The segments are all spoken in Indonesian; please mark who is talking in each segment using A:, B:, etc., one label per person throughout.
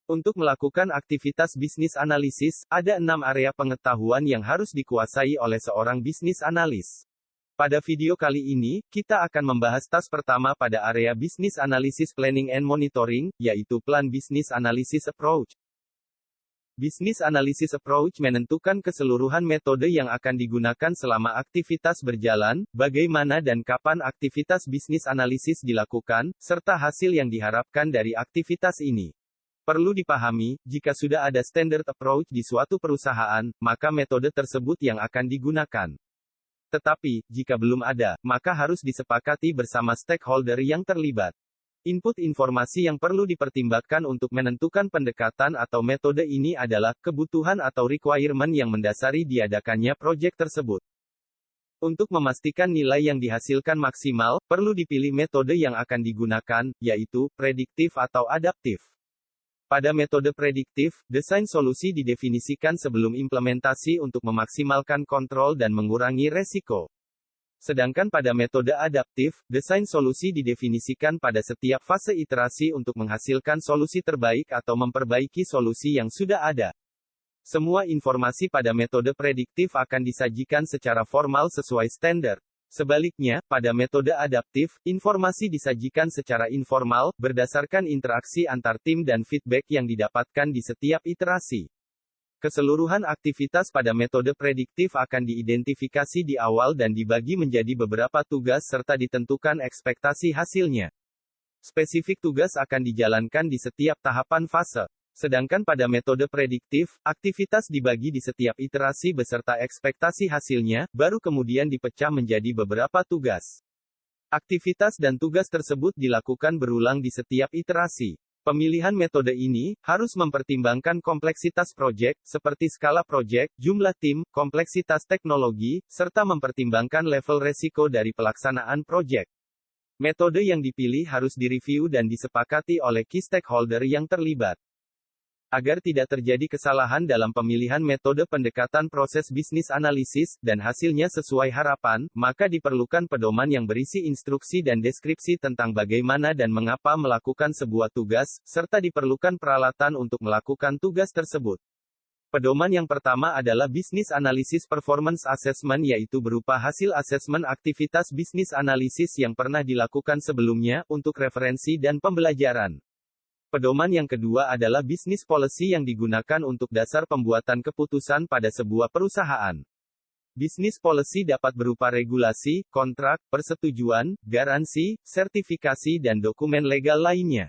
A: Untuk melakukan aktivitas bisnis analisis, ada 6 area pengetahuan yang harus dikuasai oleh seorang bisnis analis. Pada video kali ini, kita akan membahas task pertama pada area Business Analysis Planning and Monitoring, yaitu Plan Business Analysis Approach. Business Analysis Approach menentukan keseluruhan metode yang akan digunakan selama aktivitas berjalan, bagaimana dan kapan aktivitas bisnis analisis dilakukan, serta hasil yang diharapkan dari aktivitas ini. Perlu dipahami, jika sudah ada standard approach di suatu perusahaan, maka metode tersebut yang akan digunakan. Tetapi, jika belum ada, maka harus disepakati bersama stakeholder yang terlibat. Input informasi yang perlu dipertimbangkan untuk menentukan pendekatan atau metode ini adalah kebutuhan atau requirement yang mendasari diadakannya proyek tersebut. Untuk memastikan nilai yang dihasilkan maksimal, perlu dipilih metode yang akan digunakan, yaitu prediktif atau adaptif. Pada metode prediktif, desain solusi didefinisikan sebelum implementasi untuk memaksimalkan kontrol dan mengurangi resiko. Sedangkan pada metode adaptif, desain solusi didefinisikan pada setiap fase iterasi untuk menghasilkan solusi terbaik atau memperbaiki solusi yang sudah ada. Semua informasi pada metode prediktif akan disajikan secara formal sesuai standar. Sebaliknya, pada metode adaptif, informasi disajikan secara informal, berdasarkan interaksi antar tim dan feedback yang didapatkan di setiap iterasi. Keseluruhan aktivitas pada metode prediktif akan diidentifikasi di awal dan dibagi menjadi beberapa tugas serta ditentukan ekspektasi hasilnya. Spesifik tugas akan dijalankan di setiap tahapan fase. Sedangkan pada metode prediktif, aktivitas dibagi di setiap iterasi beserta ekspektasi hasilnya, baru kemudian dipecah menjadi beberapa tugas. Aktivitas dan tugas tersebut dilakukan berulang di setiap iterasi. Pemilihan metode ini harus mempertimbangkan kompleksitas proyek, seperti skala proyek, jumlah tim, kompleksitas teknologi, serta mempertimbangkan level resiko dari pelaksanaan proyek. Metode yang dipilih harus direview dan disepakati oleh key stakeholder yang terlibat. Agar tidak terjadi kesalahan dalam pemilihan metode pendekatan proses bisnis analisis, dan hasilnya sesuai harapan, maka diperlukan pedoman yang berisi instruksi dan deskripsi tentang bagaimana dan mengapa melakukan sebuah tugas, serta diperlukan peralatan untuk melakukan tugas tersebut. Pedoman yang pertama adalah Business Analysis Performance Assessment, yaitu berupa hasil asesmen aktivitas bisnis analisis yang pernah dilakukan sebelumnya, untuk referensi dan pembelajaran. Pedoman yang kedua adalah Business Policy yang digunakan untuk dasar pembuatan keputusan pada sebuah perusahaan. Business Policy dapat berupa regulasi, kontrak, persetujuan, garansi, sertifikasi dan dokumen legal lainnya.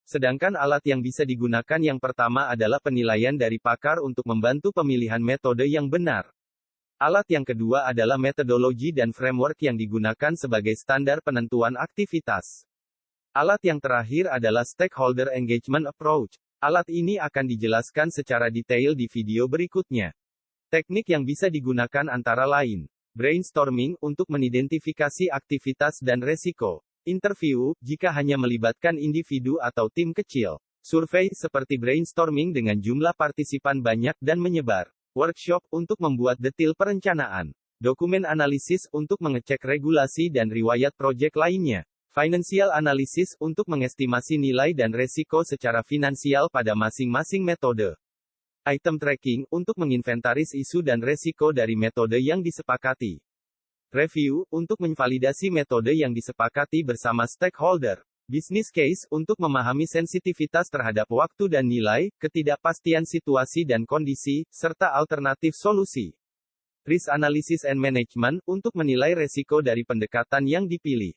A: Sedangkan alat yang bisa digunakan yang pertama adalah penilaian dari pakar untuk membantu pemilihan metode yang benar. Alat yang kedua adalah metodologi dan framework yang digunakan sebagai standar penentuan aktivitas. Alat yang terakhir adalah Stakeholder Engagement Approach. Alat ini akan dijelaskan secara detail di video berikutnya. Teknik yang bisa digunakan antara lain: brainstorming, untuk menidentifikasi aktivitas dan resiko. Interview, jika hanya melibatkan individu atau tim kecil. Survei, seperti brainstorming dengan jumlah partisipan banyak dan menyebar. Workshop, untuk membuat detail perencanaan. Dokumen analisis, untuk mengecek regulasi dan riwayat proyek lainnya. Financial Analysis, untuk mengestimasi nilai dan resiko secara finansial pada masing-masing metode. Item Tracking, untuk menginventaris isu dan resiko dari metode yang disepakati. Review, untuk menvalidasi metode yang disepakati bersama stakeholder. Business Case, untuk memahami sensitivitas terhadap waktu dan nilai, ketidakpastian situasi dan kondisi, serta alternatif solusi. Risk Analysis and Management, untuk menilai resiko dari pendekatan yang dipilih.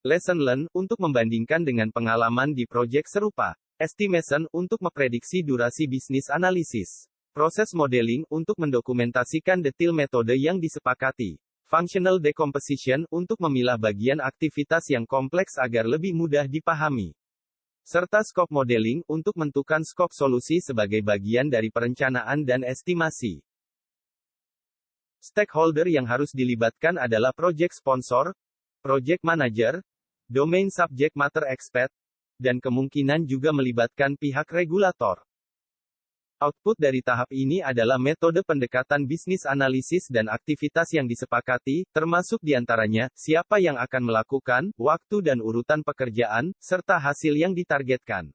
A: Lesson Learned, untuk membandingkan dengan pengalaman di proyek serupa. Estimation, untuk memprediksi durasi bisnis analisis. Proses Modeling, untuk mendokumentasikan detail metode yang disepakati. Functional Decomposition, untuk memilah bagian aktivitas yang kompleks agar lebih mudah dipahami. Serta Scope Modeling, untuk menentukan skop solusi sebagai bagian dari perencanaan dan estimasi. Stakeholder yang harus dilibatkan adalah project sponsor, project manager, domain subject matter expert, dan kemungkinan juga melibatkan pihak regulator. Output dari tahap ini adalah metode pendekatan bisnis analisis dan aktivitas yang disepakati, termasuk diantaranya, siapa yang akan melakukan, waktu dan urutan pekerjaan, serta hasil yang ditargetkan.